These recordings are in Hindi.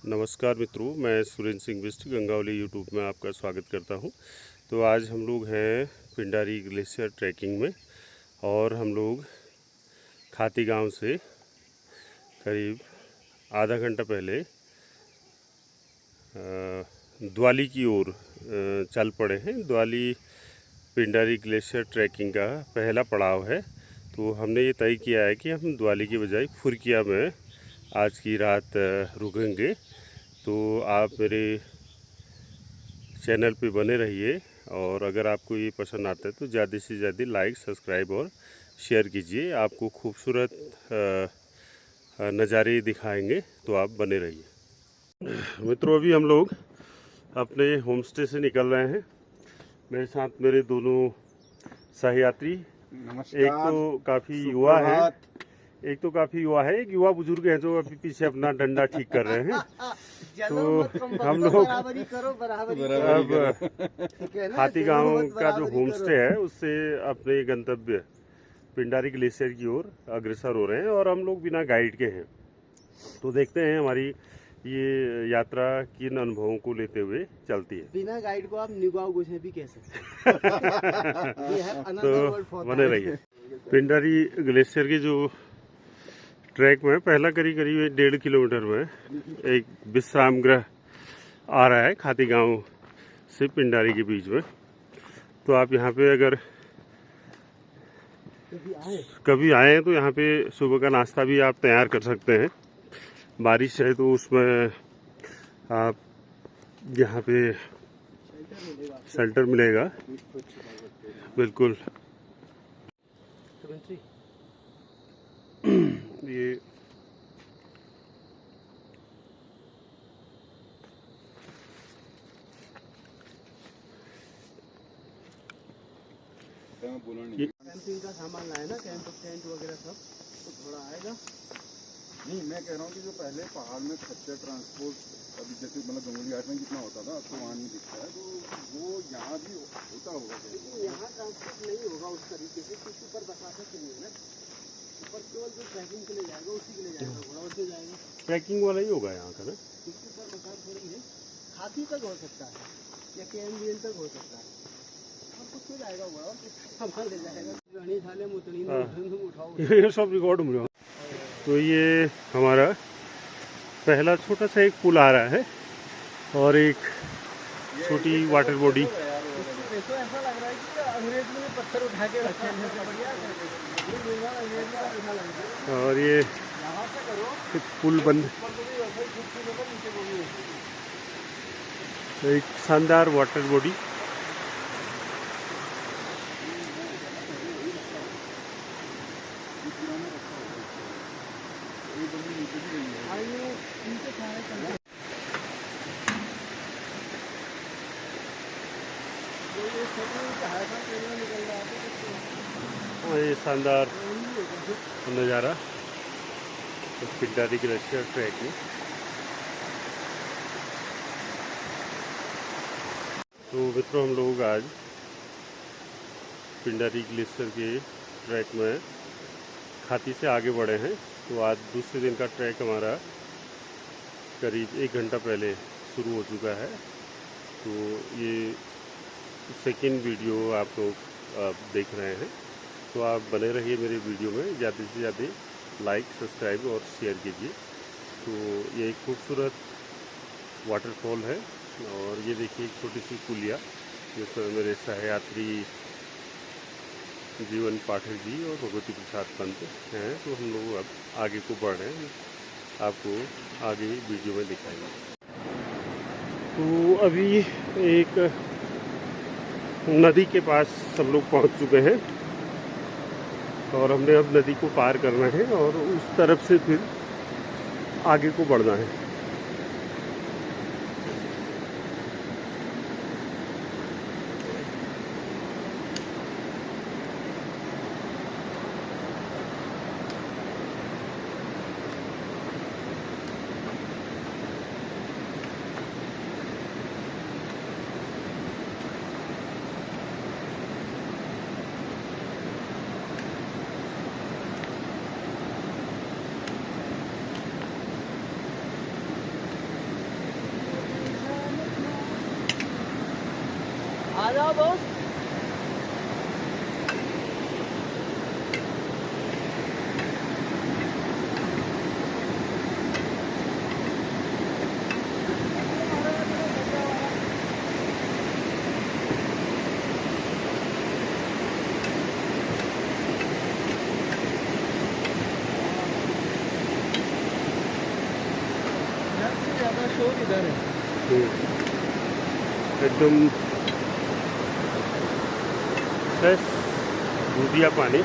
नमस्कार मित्रों, मैं सुरेंद्र सिंह बिष्ट गंगावली यूट्यूब में आपका स्वागत करता हूं। तो आज हम लोग हैं पिंडारी ग्लेशियर ट्रैकिंग में और हम लोग खाती गांव से करीब आधा घंटा पहले द्वाली की ओर चल पड़े हैं। द्वाली पिंडारी ग्लेशियर ट्रैकिंग का पहला पड़ाव है। तो हमने ये तय किया है कि हम द्वाली की बजाय फुरकिया में आज की रात रुकेंगे। तो आप मेरे चैनल पे बने रहिए और अगर आपको ये पसंद आता है तो ज़्यादा से ज़्यादा लाइक, सब्सक्राइब और शेयर कीजिए। आपको खूबसूरत नज़ारे दिखाएंगे, तो आप बने रहिए। मित्रों, अभी हम लोग अपने होम स्टे से निकल रहे हैं। मेरे साथ मेरे दोनों सहयात्री, एक तो काफ़ी युवा है, एक एक युवा बुजुर्ग है जो अभी पीछे अपना डंडा ठीक कर रहे हैं। तो हम लोग अब खाती गांव का जो होम स्टे है उससे अपने गंतव्य पिंडारी ग्लेशियर की ओर अग्रसर हो रहे हैं और हम लोग बिना गाइड के हैं। तो देखते हैं हमारी ये यात्रा किन अनुभवों को लेते हुए चलती है। बिना गाइड को आप निगाह गुछे भी कह सकते हैं। तो बने रहिए। पिंडारी ग्लेशियर की जो ट्रैक में पहला करीब 1.5 किलोमीटर में एक विश्राम गृह आ रहा है खाती गांव से पिंडारी के बीच में। तो आप यहाँ पे अगर कभी आए तो यहाँ पे सुबह का नाश्ता भी आप तैयार कर सकते हैं। बारिश है तो उसमें आप यहाँ पे शेल्टर मिलेगा। बिल्कुल। ये कैंपिंग का सामान लाए ना, टेंट वगैरह सब तो थोड़ा आएगा। नहीं, मैं कह रहा हूँ कि जो पहले पहाड़ में खच्चर ट्रांसपोर्ट अभी जैसे मतलब गंगोली घाट में कितना होता था, अब तो वहाँ नहीं दिखता है, तो वो यहाँ भी होता होगा। यहाँ ट्रांसपोर्ट नहीं होगा उस तरीके से, क्योंकि ऊपर बसाता नहीं है ना। ऊपर केवल जो ट्रैकिंग के लिए जाएगा उसी के लिए जाएगा, घोड़ा उड़ के जाएगा। ट्रैकिंग वाला ही होगा यहाँ का ना। इसके ऊपर बसा थोड़ी है। खाती तक हो सकता है या KMBN तक हो सकता है। और कुछ हो जाएगा घोड़ा और कुछ सामान ले जाएगा। ये सब रिकॉर्ड हो। तो ये हमारा पहला छोटा सा एक पुल आ रहा है और एक छोटी वाटर बॉडी। तो ऐसा लग रहा है कि अंग्रेज ने पत्थर उठा के रखे हैं। और ये पुल बंद, एक शानदार वाटर बॉडी। और ये शानदार नज़ारा पिंडारी ग्लेशियर ट्रैक में। तो मित्रों, हम लोग आज पिंडारी ग्लेशियर के ट्रैक में खाती से आगे बढ़े हैं। तो आज दूसरे दिन का ट्रैक हमारा करीब 1 घंटा पहले शुरू हो चुका है। तो ये सेकंड वीडियो आप लोग देख रहे हैं। तो आप बने रहिए मेरे वीडियो में, ज़्यादा से ज़्यादा लाइक, सब्सक्राइब और शेयर कीजिए। तो ये एक खूबसूरत वाटरफॉल है और ये देखिए एक छोटी सी पुलिया जिसमें मेरे सहयात्री जीवन पाठक जी और भगवती प्रसाद पंत हैं। तो हम लोग अब आगे को बढ़ रहे हैं, आपको आगे वीडियो में दिखाएंगे। तो अभी एक नदी के पास सब लोग पहुंच चुके हैं और हमने अब नदी को पार करना है और उस तरफ से फिर आगे को बढ़ना है। आ जाओ बॉस। ज्यादा शोर इधर है। एकदम फ्रेश दूधिया पानी।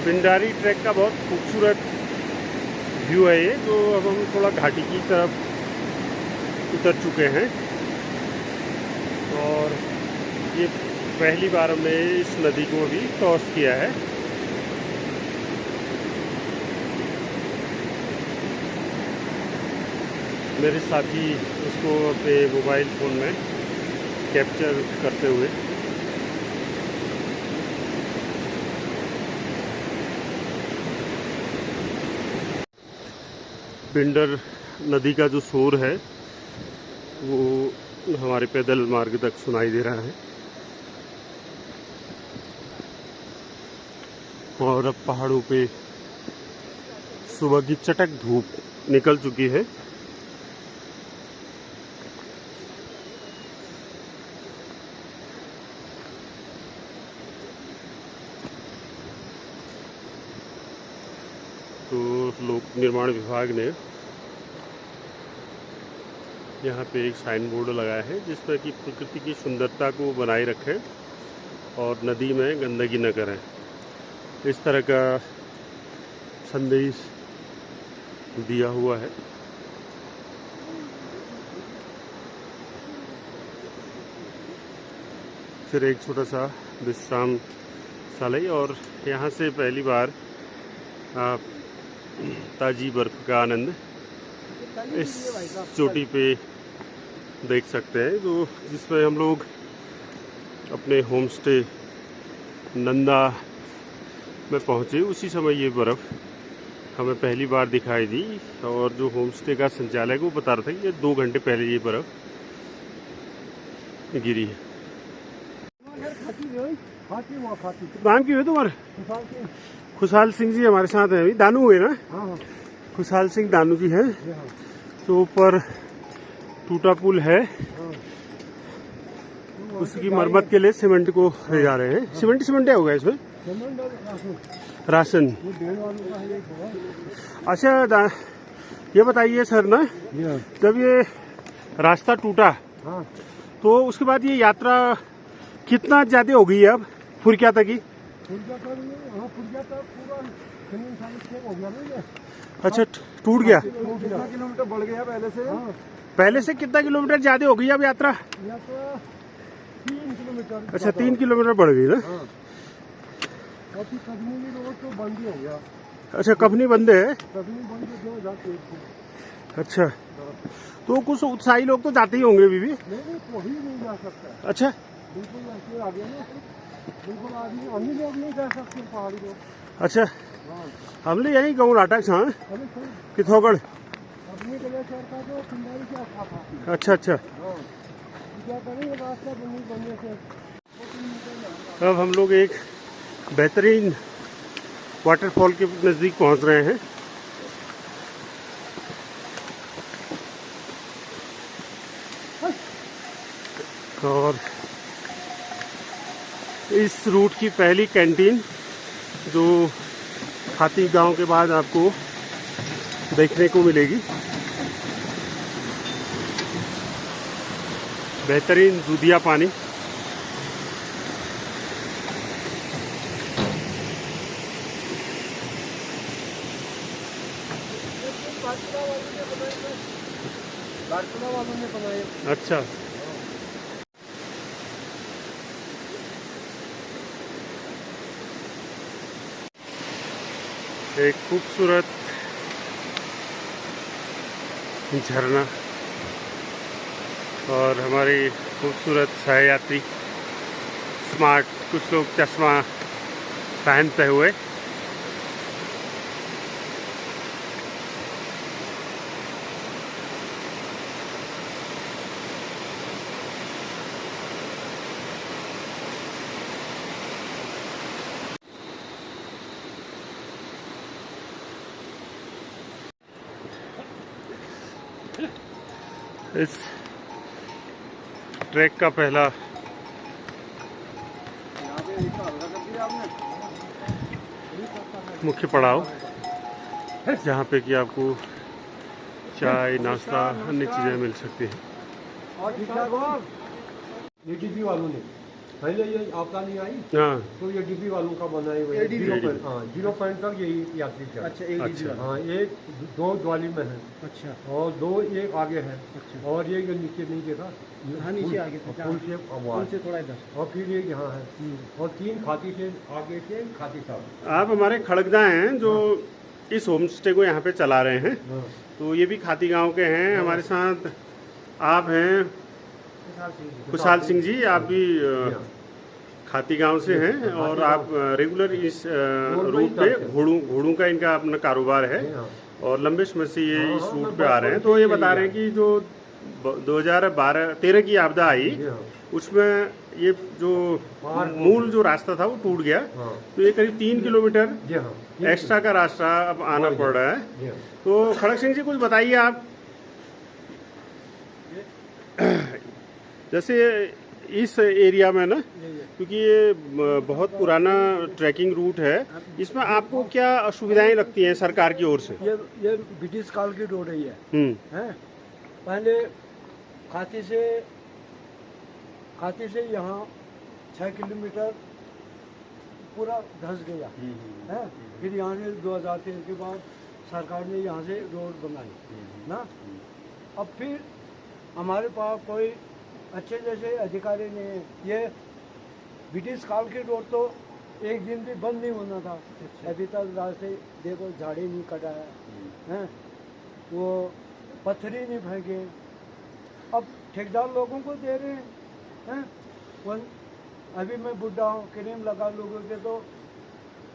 पिंडारी ट्रैक का बहुत खूबसूरत व्यू है ये, जो अब हम थोड़ा घाटी की तरफ उतर चुके हैं और ये पहली बार हमने इस नदी को भी क्रॉस किया है। मेरे साथी उसको अपने मोबाइल फ़ोन में कैप्चर करते हुए पिंडर नदी का जो शोर है वो हमारे पैदल मार्ग तक सुनाई दे रहा है और अब पहाड़ों पे सुबह की चटक धूप निकल चुकी है। तो लोक निर्माण विभाग ने यहाँ पे एक साइन बोर्ड लगाया है जिसमें कि प्रकृति की सुंदरता को बनाए रखें और नदी में गंदगी न करें, इस तरह का संदेश दिया हुआ है। फिर एक छोटा सा विश्राम शाला और यहाँ से पहली बार आप ताजी बर्फ का आनंद इस चोटी पे देख सकते हैं, जो जिसमें हम लोग अपने होम स्टे नंदा में पहुँचे उसी समय ये बर्फ़ हमें पहली बार दिखाई दी और जो होम स्टे का संचालक वो बता रहा था कि 2 घंटे पहले ये बर्फ़ गिरी है। नाम क्यों है तुम्हारे? खुशहाल सिंह जी हमारे साथ हैं। अभी दानू हुए ना? खुशहाल सिंह दानू जी हैं। तो ऊपर टूटा पुल है, उसकी मरम्मत के लिए सीमेंट को ले जा रहे हैं। सीमेंट हो गया इसमें राशन। अच्छा ये बताइए सर ना, जब ये रास्ता टूटा तो उसके बाद ये यात्रा कितना ज्यादा हो गई है अब फुरकिया तक की? अच्छा टूट गया। कितना किलोमीटर बढ़ गया पहले से? पहले से कितना किलोमीटर ज्यादा हो गई अब यात्रा? 3 किलोमीटर। अच्छा 3 किलोमीटर बढ़ गई ना? कबनी रोड तो बंद ही हो गया। अच्छा कबनी बंद है? कबनी बंद है 2001 से। अच्छा तो कुछ उत्साही लोग तो जाते ही होंगे अभी भी? नहीं कोई नहीं जा सकता। अच्छा बिल्कुल ऐसे आ गया ना, बिल्कुल आदमी हम ही लोग नहीं जा सकते पहाड़ी को। अच्छा हमने यही गाँव राटा छा पिथौगढ़। अपने के लिए सरकार को पिंडारी की आस्था था। अच्छा क्या करेंगे रास्ता बनने से। अब हम लोग एक बेहतरीन वाटरफॉल के नज़दीक पहुंच रहे हैं। और इस रूट की पहली कैंटीन जो खाती गांव के बाद आपको देखने को मिलेगी। बेहतरीन दूधिया पानी। वालों ने बनाया। अच्छा एक खूबसूरत झरना और हमारे खूबसूरत सहयात्री स्मार्ट, कुछ लोग चश्मा पहनते हुए। इस ट्रैक का पहला मुख्य पड़ाव, जहाँ पे कि आपको चाय, नाश्ता, अन्य चीज़ें मिल सकती हैं। ये डीपी वालों ने पहले ये आपदा नहीं आई हाँ तो ये डीपी वालों का बनाए हुए हैं। 0 पॉइंट तक यही यात्री थे। अच्छा, एक अच्छा। हाँ, एक 2 द्वाली में है अच्छा और 2 एक आगे है। अच्छा। और ये जो नीचे नहीं देखा, हाँ, नीचे आगे था। फूल से आवाज उनसे थोड़ा इधर। और फिर ये यहाँ है और 3 खाती से आगे से खाती साहब। आप हमारे खड़गदा हैं जो इस होम स्टे को यहाँ पे चला रहे हैं, हाँ, तो ये भी खाती गांव के हैं। हमारे साथ आप हैं खुशहाल सिंह जी, आप भी खाती गांव से हैं और आप रेगुलर इस रूट पे घोड़ों का इनका अपना कारोबार है और लंबे समय से ये इस रूट पे आ रहे हैं। तो ये बता रहे हैं कि जो 2012-13 की आपदा आई उसमें ये जो मूल जो रास्ता था वो टूट गया, तो ये करीब 3 किलोमीटर जी हाँ, एक्स्ट्रा का रास्ता अब आना पड़ रहा है। जी हाँ। तो खड़ग सिंह जी कुछ बताइए आप, जैसे इस एरिया में ना, क्योंकि ये बहुत पुराना ट्रैकिंग रूट है, इसमें आपको क्या असुविधाएं लगती हैं सरकार की ओर से? ये ब्रिटिश काल की रोड है ये, है। पहले खाती से यहाँ 6 किलोमीटर पूरा धंस गया है। फिर यहाँ से 2003 के बाद सरकार ने यहाँ से रोड बनाई ना। अब फिर हमारे पास कोई अच्छे जैसे अधिकारी नहीं है। ये ब्रिटिश काल की रोड तो एक दिन भी बंद नहीं होना था। अभी तक रास्ते देखो, झाड़ी नहीं कटाया है, वो पत्थर ही नहीं फेंके। अब ठेकेदार लोगों को दे रहे हैं। वो अभी मैं बुढ़ा हूँ, क्रीम लगा लोगों के तो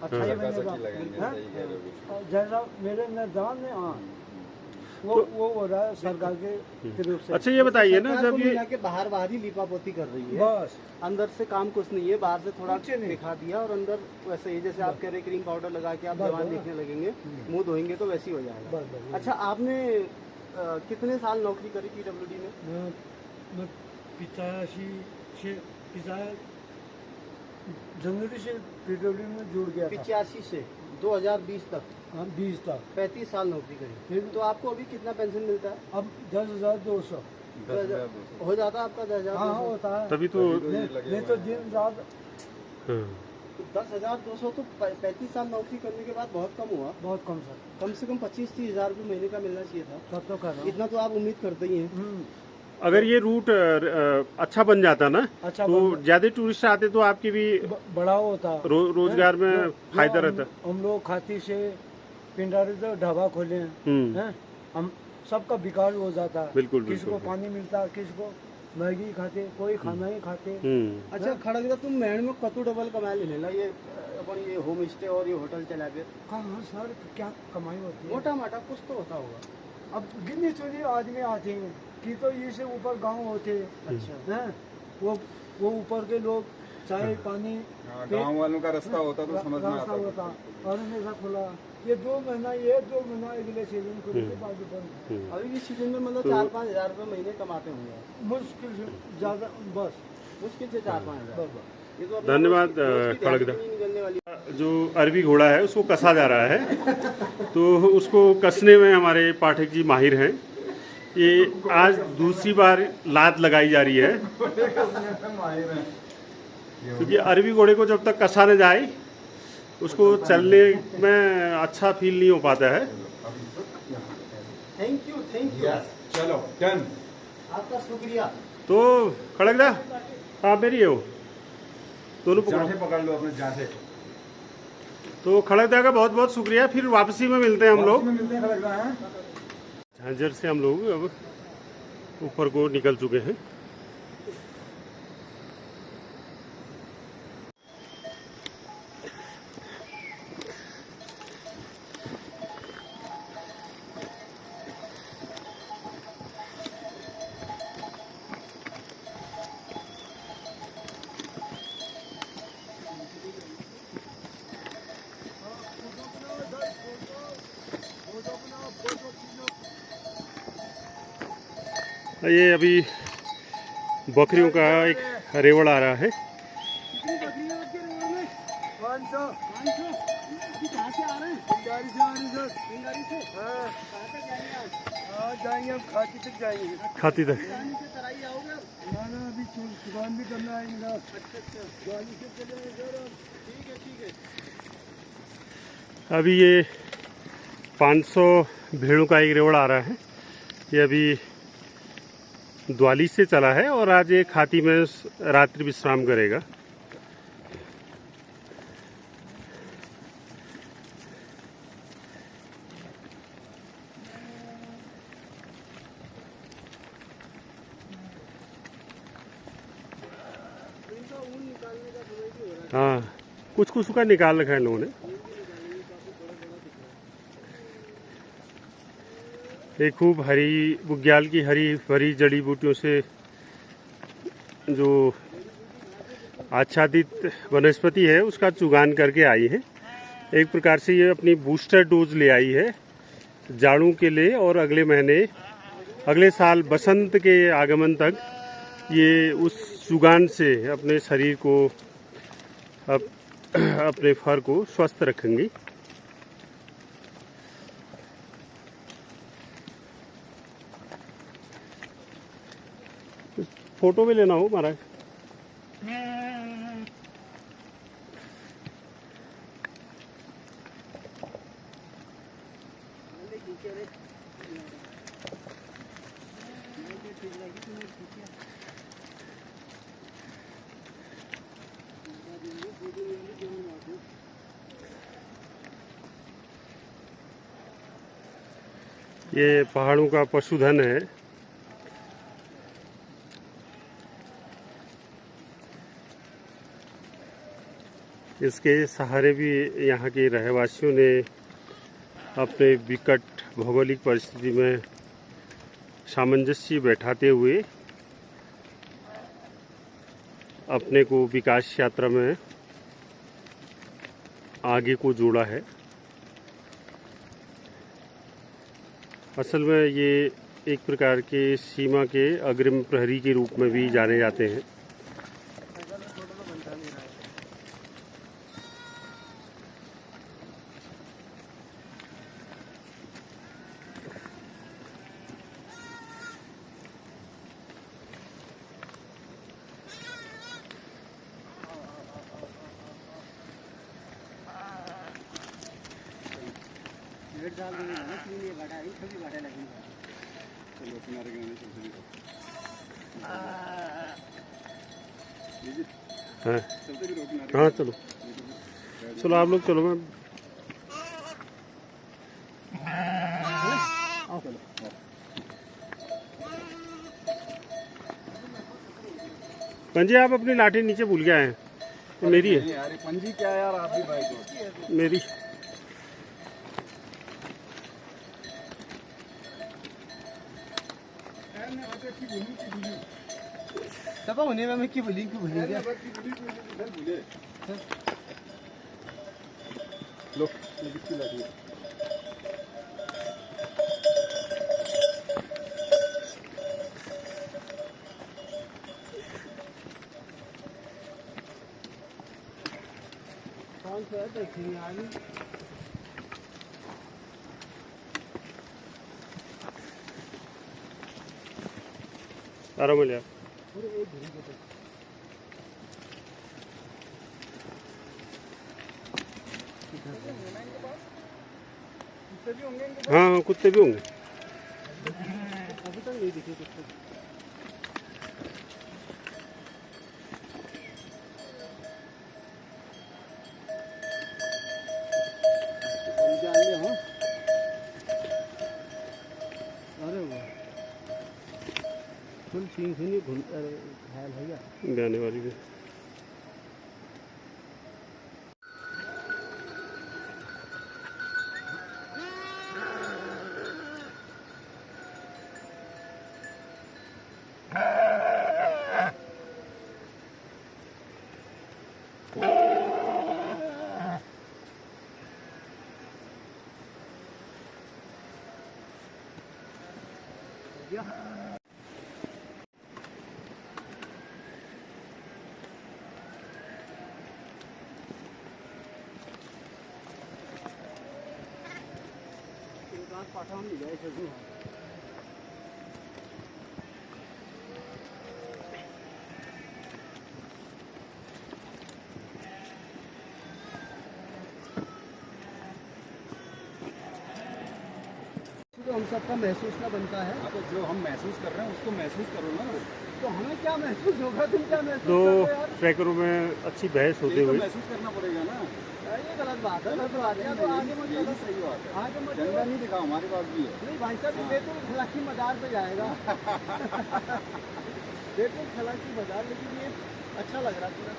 अच्छा ही बनेगा। जैसा मेरे निर्धार में, हाँ, वो हो रहा है सरकार के तरफ से। अच्छा, ये बताइए ना, जब ये के बाहर ही लिपापोती कर रही है, बस अंदर से काम कुछ नहीं है। बाहर से थोड़ा दिखा दिया और अंदर वैसे ही, जैसे आप कह रहे क्रीम पाउडर लगा के आप जवान दिखने लगेंगे, मुंह धोएंगे तो वैसे ही हो जाएगा। अच्छा, आपने कितने साल नौकरी करी PWD में? मैं 85 जनवरी से PWD में जुड़ गया था। 85 से 2020 तक, 20 तक 35 साल नौकरी करी। फिर तो आपको अभी कितना पेंशन मिलता है? अब 10,200 हो जाता है आपका 10,000? हाँ होता है। तभी तो नहीं तो दिन रात 10,200 तो 35 साल नौकरी करने के बाद बहुत कम हुआ। बहुत कम सर, कम से कम 25-30 हज़ार रुपये महीने का मिलना चाहिए था। तब तो कर रहा हूँ। इतना तो आप उम्मीद करते ही हैं। अगर ये रूट अच्छा बन जाता ना, अच्छा तो ज्यादा टूरिस्ट आते तो आपकी भी बड़ा होता, रोजगार में फायदा रहता। हम लोग खाती से पिंडारी तो ढाबा खोले हैं, हम सबका विकास हो जाता है। बिल्कुल, किसको पानी मिलता, किसको मैगी खाते, कोई खाना ही खाते। अच्छा खड़गदा, तुम महीने में कतु डबल कमा लेने ये अपन ये होम स्टे और ये होटल चला के? हाँ सर, क्या कमाई होती है? मोटा माटा कुछ तो होता होगा। अब गिनी चुनी आदमी आते हैं कि तो इससे ऊपर गांव होते अच्छा हैं, वो ऊपर के लोग चाय पानी गांव वालों का रास्ता होता तो समझ में आता होता। और हमेशा खुला ये 2 महीना, ये 2 महीना अगले सीजन खुले के बाद बंद। अभी इस सीजन में मतलब 4-5 हज़ार रुपये महीने कमाते होंगे मुश्किल से ज़्यादा, बस मुश्किल से 4-5 हज़ार। ये तो धन्यवाद खड़गदा। निकलने वाली जो अरबी घोड़ा है उसको कसा जा रहा है, तो उसको कसने में हमारे पाठक जी माहिर हैं। ये आज दूसरी बार लात लगाई जा रही है, क्योंकि अरबी घोड़े को जब तक कसा न जाए उसको चलने में अच्छा फील नहीं हो पाता है। थैंक यू चलो डन। आपका शुक्रिया। तो खड़गदा, आप मेरी हो, दोनों पकड़ो। जाके पकड़ लो अपने जाके। तो खड़कदा का बहुत बहुत शुक्रिया, फिर वापसी में मिलते हैं हम लोग। में मिलते हैं खड़कदा है। झांझर से हम लोग अब ऊपर को निकल चुके हैं। ये अभी बकरियों का एक रेवड़ आ रहा है। जाएंगे हम खाती तक जाएंगे। खाती तक ना अभी दुकान भी करना है इनका। गाड़ी से चले ठीक है। अभी ये 500 भेड़ों का एक रेवड़ आ रहा है। ये अभी द्वाली से चला है और आज ये खाती में रात्रि विश्राम करेगा। हाँ, कुछ कुछ का निकाल रखा है लोगों ने। ये खूब हरी बुग्याल की हरी भरी जड़ी बूटियों से जो आच्छादित वनस्पति है उसका चुगान करके आई है। एक प्रकार से ये अपनी बूस्टर डोज ले आई है जाड़ों के लिए, और अगले महीने अगले साल बसंत के आगमन तक ये उस चुगान से अपने शरीर को अपने फर को स्वस्थ रखेंगी। फोटो भी लेना हो महाराज। ये पहाड़ों का पशुधन है। इसके सहारे भी यहाँ के रहवासियों ने अपने विकट भौगोलिक परिस्थिति में सामंजस्य बैठाते हुए अपने को विकास यात्रा में आगे को जोड़ा है। असल में ये एक प्रकार के सीमा के अग्रिम प्रहरी के रूप में भी जाने जाते हैं। हाँ हाँ, चलो चलो आप लोग चलो। मैं पंजी आप अपनी लाठी नीचे भूल गए हैं। तो मेरी है यार पंजी क्या यार, आप भी भाई मेरी। सब होने में मैं की बोली क्या लो किसकी लाठी है? कौन सा है देखेंगे आगे। आराम लिया। हाँ कुत्ते भी होंगे। अभी तक नहीं दिखे कुत्ते। फुल सीन सुनिए घायल है क्या गाने वाली भी। पाठा नहीं गए थे तो हम सबका महसूस ना बनता है। हाँ, तो जो हम महसूस कर रहे हैं उसको महसूस करो ना। तो हमें क्या महसूस होगा, तुम क्या महसूस तो कर रहे हो यार? ट्रैकरों में अच्छी बहस होते यही तो हुए महसूस करना पड़ेगा ना। ये गलत बात है, गलत बात है। तो आगे मत यही चलो, सही बात है। आगे मत डंडा चलो। नहीं दिखा, हमारी बात भी है। नहीं भाई साहब, ये बिल्कुल खलाकी मदार पे जाएगा। बिल्कुल खलाकी मदार, लेकिन ये अच्छा लग रहा पूरा।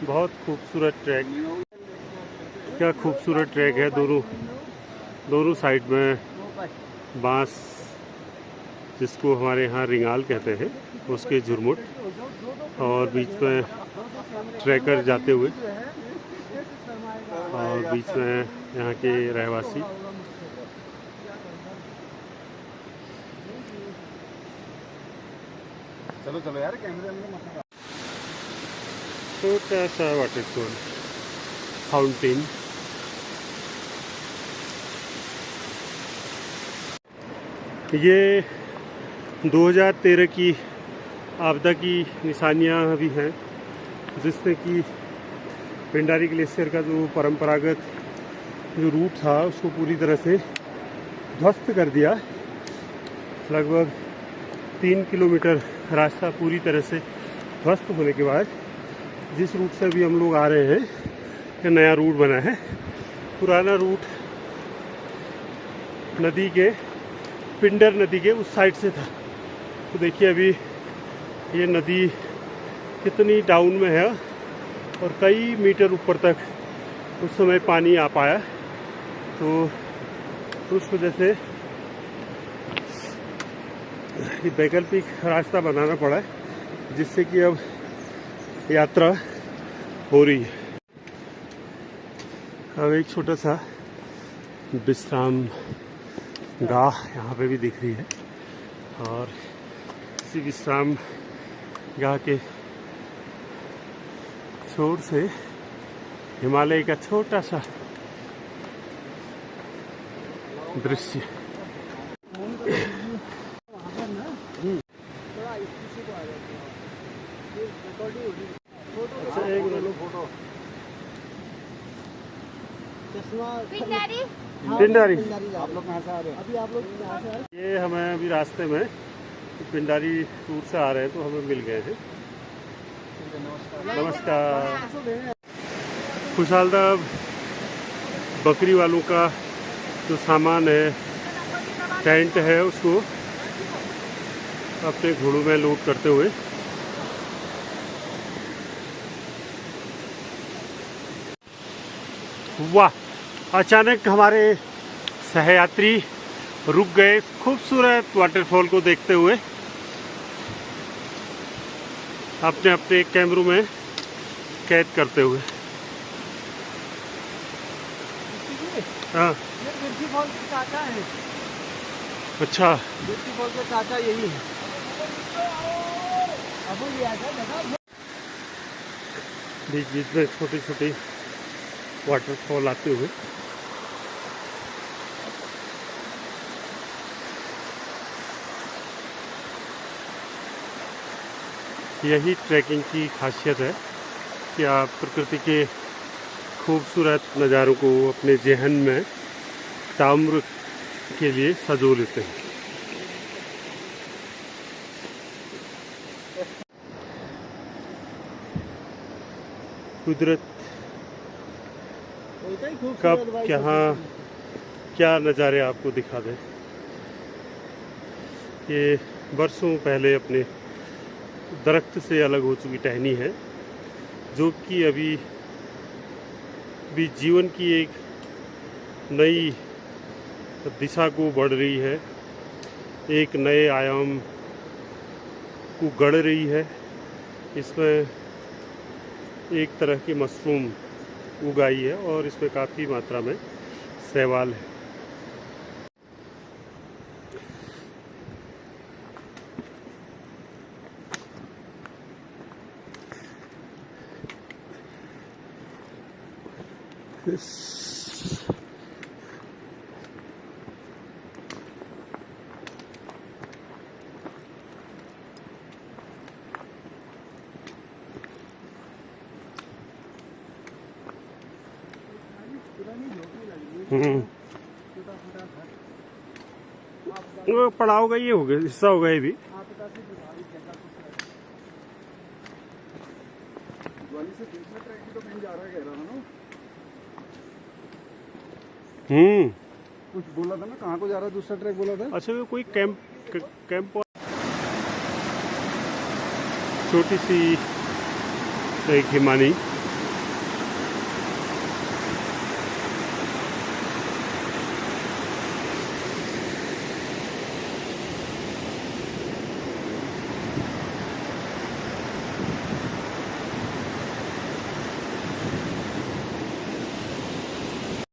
बहुत खूबसूरत ट्रैक, क्या खूबसूरत ट्रैक है। दोनों साइड में बांस, जिसको हमारे यहाँ रिंगाल कहते हैं, उसके झुरमुट, और बीच में ट्रैकर जाते हुए, और बीच में यहाँ के रहवासी। चलो चलो यार, कैमरे में मत। छोटा सा वाटरफॉल, फाउंटेन। ये 2013 की आपदा की निशानियाँ भी हैं, जिसने कि पिंडारी ग्लेशियर का जो परंपरागत जो रूट था उसको पूरी तरह से ध्वस्त कर दिया। लगभग 3 किलोमीटर रास्ता पूरी तरह से ध्वस्त होने के बाद जिस रूट से अभी हम लोग आ रहे हैं, ये नया रूट बना है। पुराना रूट नदी के, पिंडर नदी के उस साइड से था। तो देखिए अभी ये नदी कितनी डाउन में है, और कई मीटर ऊपर तक उस समय पानी आ पाया। तो उस वजह से ये वैकल्पिक रास्ता बनाना पड़ा है, जिससे कि अब यात्रा हो रही है। अब एक छोटा सा विश्राम गाह यहाँ पे भी दिख रही है, और इसी विश्राम गाह के छोर से हिमालय का छोटा सा दृश्य। अच्छा, एक मिनट। पिंडारी। पिंडारी। आप लोग कहाँ से आ रहे हो? अभी आप लोग यहाँ से आए? ये हमें अभी रास्ते में पिंडारी टूर से आ रहे हैं, तो हमें मिल गए हैं। नमस्कार। खुशालदा बकरी वालों का जो सामान है, टेंट है, उसको अपने घोड़ों में लोड करते हुए वाह, अचानक हमारे सहयात्री रुक गए खूबसूरत वाटरफॉल को देखते हुए, अपने अपने कैमरों में कैद करते हुए। हाँ, ये बिरसी फॉल के चाचा है। अच्छा, बिरसी फॉल के चाचा यही है। अब ये आया था बीच बीच में छोटे छोटे वाटरफॉल आते हुए। यही ट्रैकिंग की खासियत है कि आप प्रकृति के खूबसूरत नज़ारों को अपने जहन में ताम्र के लिए सजो लेते हैं। कुदरत कब कहाँ क्या नज़ारे आपको दिखा दे। ये बरसों पहले अपने दरख्त से अलग हो चुकी टहनी है, जो कि अभी भी जीवन की एक नई दिशा को बढ़ रही है, एक नए आयाम को गढ़ रही है। इसमें एक तरह की मशरूम उगाई है और इसमें काफ़ी मात्रा में शैवाल है। वो पड़ा होगा, ये हो गया, हिस्सा होगा ये भी। दिवाली से दूसरा ट्रैक भी तो कहीं जा रहा है, कह रहा था ना। कुछ बोला था ना, कहाँ को जा रहा है दूसरा ट्रैक बोला था। अच्छा, वो कोई कैंप छोटी सी एक हिमानी